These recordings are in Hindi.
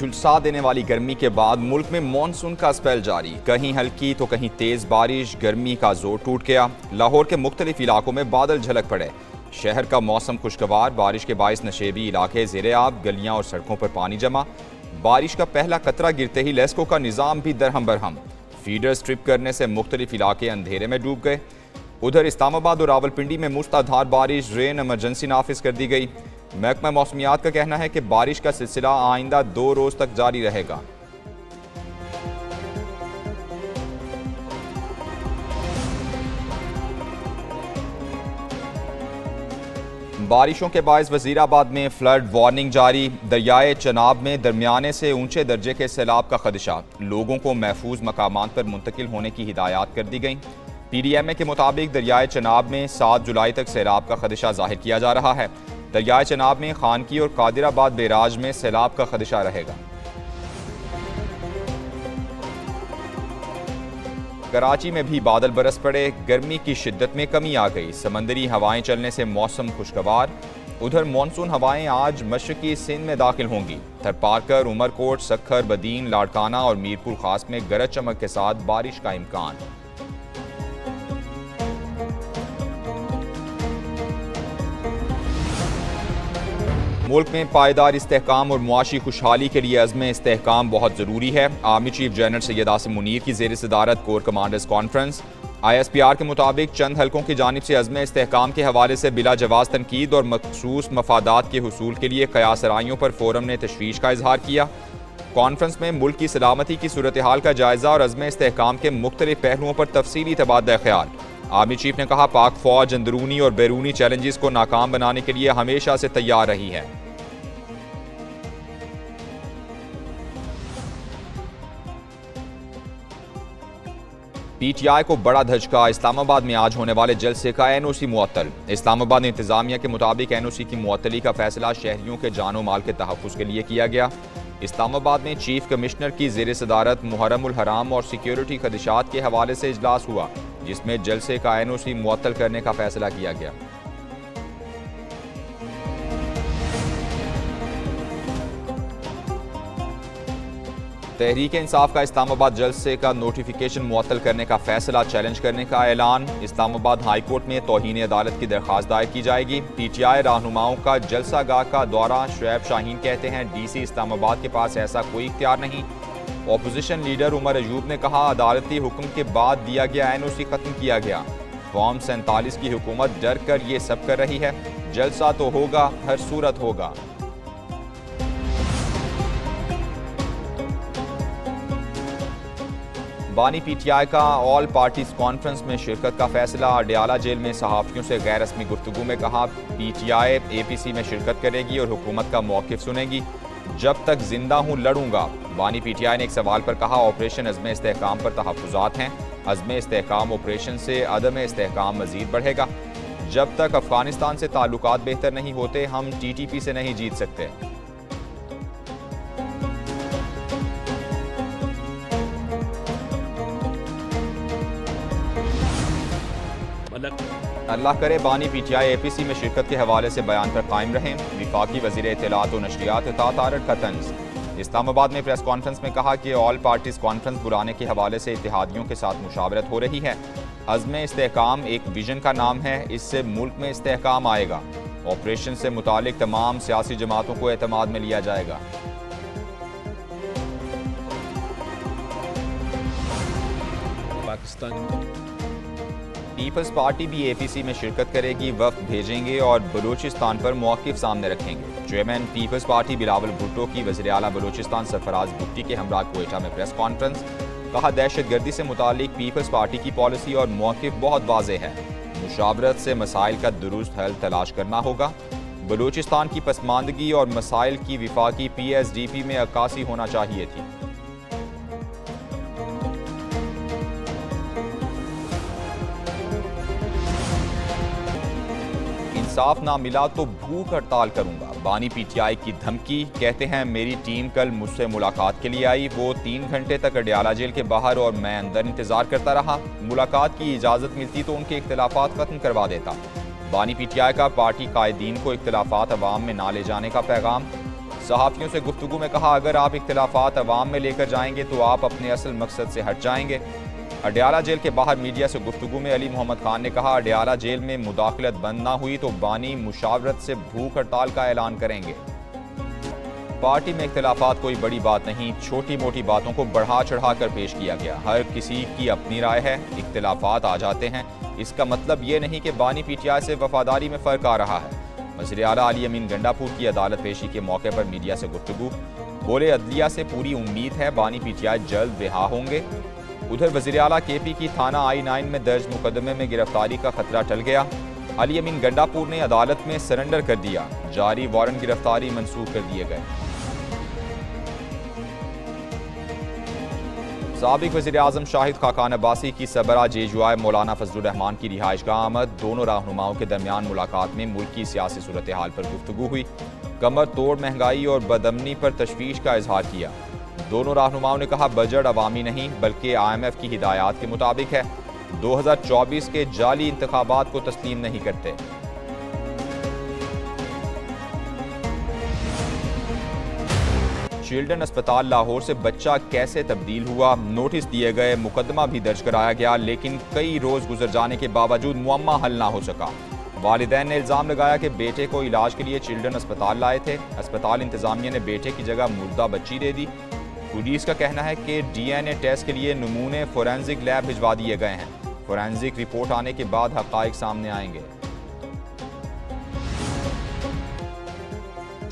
झुलसा देने वाली गर्मी के बाद मुल्क में मानसून का स्पेल जारी। कहीं हल्की तो कहीं तेज बारिश, गर्मी का जोर टूट गया। लाहौर के मुख्तलिफ इलाकों में बादल झलक पड़े। शहर का मौसम खुशगवार, बारिश के बायस नशेबी इलाके ज़ेरे आब, गलियां और सड़कों पर पानी जमा। बारिश का पहला कतरा गिरते ही लेस्को का निज़ाम भी दरहम बरहम। फीडर स्ट्रिप करने से मुख्तलिफ इलाके अंधेरे में डूब गए। उधर इस्लामाबाद और रावलपिंडी में मूसलाधार बारिश, रेन एमरजेंसी नाफिज कर दी गई। महकमा मौसमियात का कहना है कि बारिश का सिलसिला आइंदा 2 रोज तक जारी रहेगा। बारिशों के बायस वजीराबाद में फ्लड वार्निंग जारी। दरियाए चनाब में दरमियाने से ऊंचे दर्जे के सैलाब का खदशा। लोगों को महफूज मकामात पर मुंतकिल होने की हिदायत कर दी गई। PDMA के मुताबिक दरियाए चनाब में 7 जुलाई तक सैलाब का खदशा जाहिर किया जा रहा है। दरियाए चनाब में खानकी और कादिराबाद बैराज में सैलाब का खदशा रहेगा। कराची में भी बादल बरस पड़े। गर्मी की शिद्दत में कमी आ गई। समंदरी हवाएं चलने से मौसम खुशगवार। उधर मानसून हवाएं आज मशरकी सिंध में दाखिल होंगी। थरपारकर, उमरकोट, सखर, बदीन, लाड़काना और मीरपुर खास में गरज चमक के साथ बारिश का इम्कान। मुल्क में पायदार इस्तेहकाम और मुआशी खुशहाली के लिए अज़्म इस्तेहकाम बहुत ज़रूरी है। Army chief general Syed Asim Munir की ज़ेर सदारत कोर कमांडर्स कॉन्फ्रेंस। ISPR के मुताबिक चंद हल्कों की जानिब से अज़्म इस्तेहकाम के हवाले से बिला जवाज़ तनकीद और मखसूस मफादात के हुसूल के लिए क़यासराइयों पर फोरम ने तशवीश का इजहार किया। कॉन्फ्रेंस में मुल्क की सलामती की सूरत हाल का जायज़ा और अज़्म इस्तेहकाम के मुख्तलिफ पहलुओं पर तफसीली तबादला ख्याल। आर्मी चीफ ने कहा, पाक फौज अंदरूनी और बैरूनी चैलेंजेस को नाकाम बनाने के लिए हमेशा से तैयार रही है। PTI को बड़ा धचका। इस्लामाबाद में आज होने वाले जलसे का NOC मुअत्तल। इस्लामाबाद इंतजामिया के मुताबिक NOC की मुअत्तली का फैसला शहरियों के जानो माल के तहफ़्फ़ुज़ के लिए किया गया। इस्लामाबाद में चीफ कमिश्नर की ज़ेर सदारत मुहर्रमुल हराम और सिक्योरिटी खदशात के हवाले से इजलास हुआ, जिसमें जलसे का NOC मुअत्तल करने का फैसला किया गया। तहरीक इंसाफ का इस्लामाबाद जलसे का नोटिफिकेशन मुअत्तल करने का फैसला चैलेंज करने का ऐलान। इस्लामाबाद हाई कोर्ट में तौहीन अदालत की दरख्वास्त दायर की जाएगी। PTI रहनुमाओं का जलसा गाह का दौरा। शुएब शाहीन कहते हैं, DC इस्लामाबाद के पास ऐसा कोई इख्तियार नहीं। अपोजिशन लीडर उमर अयूब ने कहा, अदालती हुक्म के बाद दिया गया NOC खत्म किया गया। फॉर्म 47 की हुकूमत डर कर ये सब कर रही है। जलसा तो होगा, हर सूरत होगा। बानी PTI का ऑल पार्टीज कॉन्फ्रेंस में शिरकत का फैसला। अडयाला जेल में सहाफ़ियों से गैर रस्मी गुफ्तगू में कहा, PTI APC में शिरकत करेगी और हुकूमत का मौक़िफ़ सुनेगी। जब तक जिंदा हूँ लड़ूंगा। बानी PTI ने एक सवाल पर कहा, ऑपरेशन अज़्म इस्तेहकाम पर तहफ़्फ़ुज़ात हैं। अज़्म इस्तेहकाम ऑपरेशन से अदम इस्तेहकाम मज़ीद बढ़ेगा। जब तक अफ़गानिस्तान से ताल्लुकात बेहतर नहीं होते, हम TTP से नहीं जीत सकते। अल्लाह करे बानी PTI APC में शिरकत के हवाले से बयान पर कायम रहें। विफाकी वज़ीर इत्तलात और नशरियात इताअत आरट का तंज़। इस्लामाबाद में प्रेस कॉन्फ्रेंस में कहा कि ऑल पार्टीज कॉन्फ्रेंस बुलाने के हवाले से इत्तेहादियों के साथ मुशावरत हो रही है। अज़्म इस्तेहकाम एक विजन का नाम है, इससे मुल्क में इस्तेहकाम आएगा। ऑपरेशन से मुतालिक तमाम सियासी जमातों को एतमाद में लिया जाएगा। पीपल्स पार्टी भी APC में शिरकत करेगी। वफ्द भेजेंगे और बलूचिस्तान पर मौक़िफ़ सामने रखेंगे। Chairman Peoples Party Bilawal Bhutto की वज़ीर आला बलूचिस्तान सरफराज भुट्टी के हमरा क्वेटा में प्रेस कॉन्फ्रेंस। कहा, दहशतगर्दी से मुतालिक पीपल्स पार्टी की पॉलिसी और मौक़िफ़ बहुत वाज़ेह है। मुशावरत से मसाइल का दुरुस्त हल तलाश करना होगा। बलूचिस्तान की पसमानदगी और मसाइल की विफाकी PSDP में अक्कासी होना चाहिए थी। इंसाफ ना मिला तो भूख हड़ताल करूंगा। बानी PTI की धमकी। कहते हैं, मेरी टीम कल मुझसे मुलाकात के लिए आई। वो 3 घंटे तक अडयाला जेल के बाहर और मैं अंदर इंतजार करता रहा। मुलाकात की इजाज़त मिलती तो उनके इख्तिलाफात खत्म करवा देता। बानी PTI का पार्टी कायदीन को इख्तिलाफात अवाम में ना ले जाने का पैगाम। सहाफ़ियों से गुफ्तगू में कहा, अगर आप इख्तिलाफात अवाम में लेकर जाएंगे तो आप अपने असल मकसद से हट जाएंगे। अडयाला जेल के बाहर मीडिया से गुफ्तगू में अली मोहम्मद खान ने कहा, अडयाला जेल में मुदाखलत बंद ना हुई तो बानी मुशावरत से भूख हड़ताल का ऐलान करेंगे। पार्टी में इख्तिलाफात कोई बड़ी बात नहीं, छोटी मोटी बातों को बढ़ा चढ़ा कर पेश किया गया। हर किसी की अपनी राय है, इख्तिलाफात आ जाते हैं, इसका मतलब ये नहीं कि बानी पीटीआई से वफादारी में फ़र्क आ रहा है। वज़ीर आला अली अमीन गंडापुर की अदालत पेशी के मौके पर मीडिया से गुफ्तगू, बोले अदलिया से पूरी उम्मीद है बानी पीटीआई जल्द रिहा होंगे। उधर वज़ीर आला केपी की थाना I-9 में दर्ज मुकदमे में गिरफ्तारी का खतरा टल गया। अली अमीन गंडापुर ने अदालत में सरेंडर कर दिया, जारी वारंट गिरफ्तारी मंसूख कर दिए गए। साबिक वज़ीर आज़म शाहिद खाकान अब्बासी की सबरा जेजुआए मौलाना फजलुर रहमान की रिहाइशगाह आमद। दोनों रहनुमाओं के दरमियान मुलाकात में मुल्क की सियासी सूरत हाल पर गुफ्तगू हुई। कमर तोड़ महंगाई और बदअमनी पर तशवीश का इजहार किया। दोनों रहनुमाओं ने कहा, बजट अवामी नहीं बल्कि IMF की हिदायत के मुताबिक है। 2024 के जाली इंतखाबात को तस्लीम नहीं करते। चिल्ड्रन अस्पताल लाहौर से बच्चा कैसे तब्दील हुआ, नोटिस दिए गए, मुकदमा भी दर्ज कराया गया, लेकिन कई रोज गुजर जाने के बावजूद मुअम्मा हल ना हो सका। वालिदैन ने इल्ज़ाम लगाया कि बेटे को इलाज के लिए चिल्ड्रन अस्पताल लाए थे। अस्पताल इंतजामिया ने बेटे की जगह मुर्दा बच्ची दे दी। पुलिस का कहना है कि DNA टेस्ट के लिए नमूने फोरेंसिक लैब भिजवा दिए गए हैं। फोरेंसिक रिपोर्ट आने के बाद हक़ाइक़ सामने आएंगे।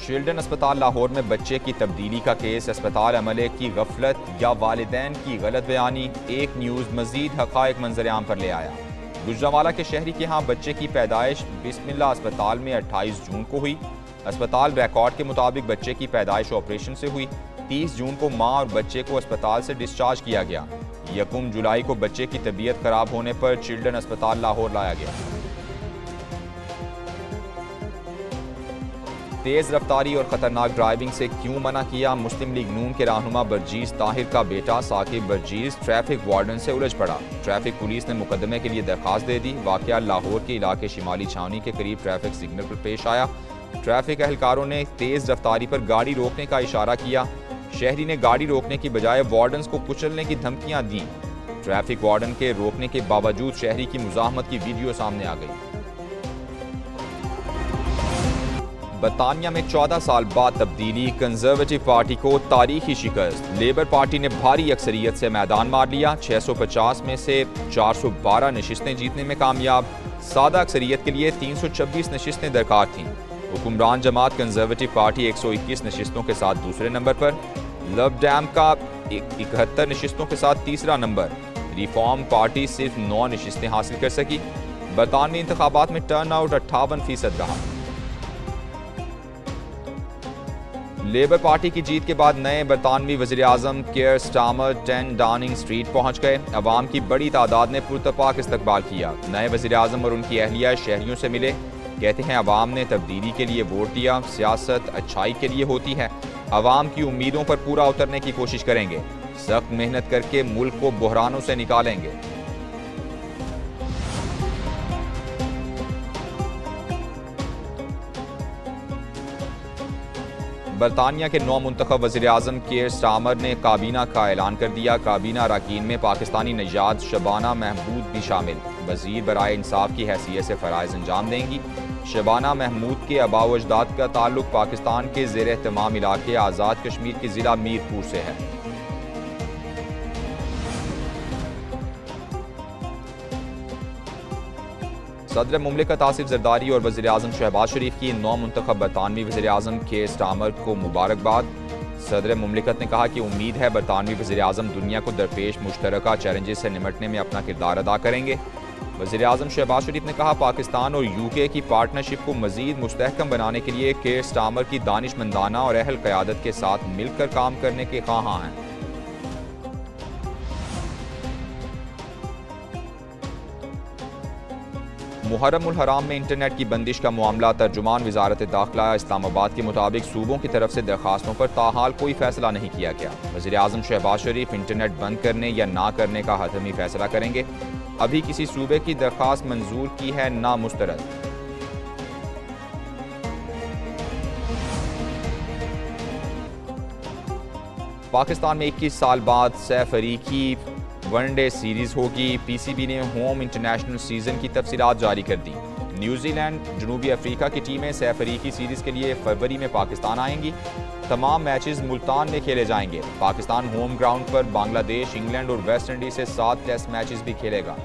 चिल्ड्रन अस्पताल लाहौर में बच्चे की तब्दीली का केस, अस्पताल अमले की गफलत या वालिदैन की गलत बयानी, एक न्यूज़ मजीद हक़ाइक़ मंजर-ए-आम पर ले आया। गुजरांवाला के शहरी के यहाँ बच्चे की पैदाइश बिस्मिल्लाह अस्पताल में 28 जून को हुई। अस्पताल रिकॉर्ड के मुताबिक बच्चे की पैदाइश ऑपरेशन से हुई। 30 जून को मां और बच्चे को अस्पताल से डिस्चार्ज किया गया। 1 जुलाई को बच्चे की तबीयत खराब होने पर चिल्ड्रन अस्पताल लाहौर लाया गया। तेज रफ्तारी और खतरनाक ड्राइविंग से क्यों मना किया, मुस्लिम लीग नून के रहनुमा बर्जीज ताहिर का बेटा साकिब बर्जीज ट्रैफिक वार्डन से उलझ पड़ा। ट्रैफिक पुलिस ने मुकदमे के लिए दरखास्त दे दी। वाकया लाहौर के इलाके शिमाली छावनी के करीब ट्रैफिक सिग्नल पर पेश आया। ट्रैफिक एहलकारों ने तेज रफ्तारी पर गाड़ी रोकने का इशारा किया। शहरी ने गाड़ी रोकने की बजाय वार्डन्स को कुचलने की धमकियां दी। ट्रैफिक वार्डन के रोकने के बावजूद शहरी की मुजाहमत की वीडियो सामने आ गई। बरतानिया में 14 साल बाद तब्दीली, कंजर्वेटिव पार्टी को तारीखी शिकस्त। लेबर पार्टी ने भारी अक्सरियत से मैदान मार लिया। 650 में से 412 नशिस्तें जीतने में कामयाब। सादा अक्सरियत के लिए 326 नशिस्तें दरकार थीं। हुक्मरान जमात कंजर्वेटिव पार्टी 121 नशिस्तों के साथ दूसरे नंबर पर। लव डैम का 71 नशिस्तों के साथ तीसरा नंबर। रिफॉर्म पार्टी सिर्फ 9 नशिस्तें हासिल कर सकी। बरतानवी इंतखाबात में टर्न आउट 58% रहा। लेबर पार्टी की जीत के बाद नए बरतानवी वज़ीर आज़म कियर स्टारमर 10 डाउनिंग स्ट्रीट पहुंच गए। अवाम की बड़ी तादाद ने पुरतपाक इस्तकबाल किया। नए वज़ीर आज़म और उनकी अहलिया शहरियों से मिले। कहते हैं अवाम ने तब्दीली के लिए वोट दिया, सियासत अच्छाई के लिए होती है। अवाम की उम्मीदों पर पूरा उतरने की कोशिश करेंगे। सख्त मेहनत करके मुल्क को बहरानों से निकालेंगे। बरतानिया के नौ मुंतखब वज़ीर आज़म कियर स्टारमर ने काबीना का ऐलान कर दिया। काबीना अरकान में पाकिस्तानी नजाद शबाना महमूद भी शामिल। वज़ीर बराए इंसाफ की हैसियत से फ़राइज़ अंजाम देंगी। शबाना महमूद के आबाओ अजदाद का ताल्लुक पाकिस्तान के ज़ेर एहतमाम इलाके आज़ाद कश्मीर के ज़िला मीरपुर से है। सदर मुमलिकत आसिफ जरदारी और वज़ीर आज़म शहबाज शरीफ की 9 मुंतखब बरतानवी वज़ीर आज़म कियर स्टारमर को मुबारकबाद। सदर मुमलिकत ने कहा कि उम्मीद है बरतानवी वज़ीर आज़म दुनिया को दरपेश मुश्तरका चैलेंजेस से निमटने में अपना किरदार अदा करेंगे। वज़ीर आज़म शहबाज शरीफ ने कहा, पाकिस्तान और UK की पार्टनरशिप को मज़ीद मुस्तहकम बनाने के लिए कियर स्टारमर की दानिशमंदाना और अहल क़यादत के साथ मिलकर काम करने के ख़्वाहां हैं। मुहर्रम उल हराम में इंटरनेट की बंदिश का मामला, तर्जुमान वज़ारत दाखिला इस्लामाबाद के मुताबिक सूबों की तरफ से दरखास्तों पर ताहाल कोई फैसला नहीं किया गया। वज़ीर आज़म शहबाज शरीफ इंटरनेट बंद करने या ना करने का हतमी फैसला करेंगे। अभी किसी सूबे की दरखास्त मंजूर की है ना मुस्तरद। पाकिस्तान में 21 साल बाद सैफ अरीकी वनडे सीरीज़ होगी। पीसीबी ने होम इंटरनेशनल सीज़न की तफसीलात जारी कर दी। न्यूजीलैंड जनूबी अफ्रीका की टीमें सैफ अरीकी सीरीज़ के लिए फरवरी में पाकिस्तान आएंगी। तमाम मैचेस मुल्तान में खेले जाएंगे। पाकिस्तान होम ग्राउंड पर बांग्लादेश, इंग्लैंड और वेस्ट इंडीज से 7 टेस्ट मैचेस भी खेलेगा।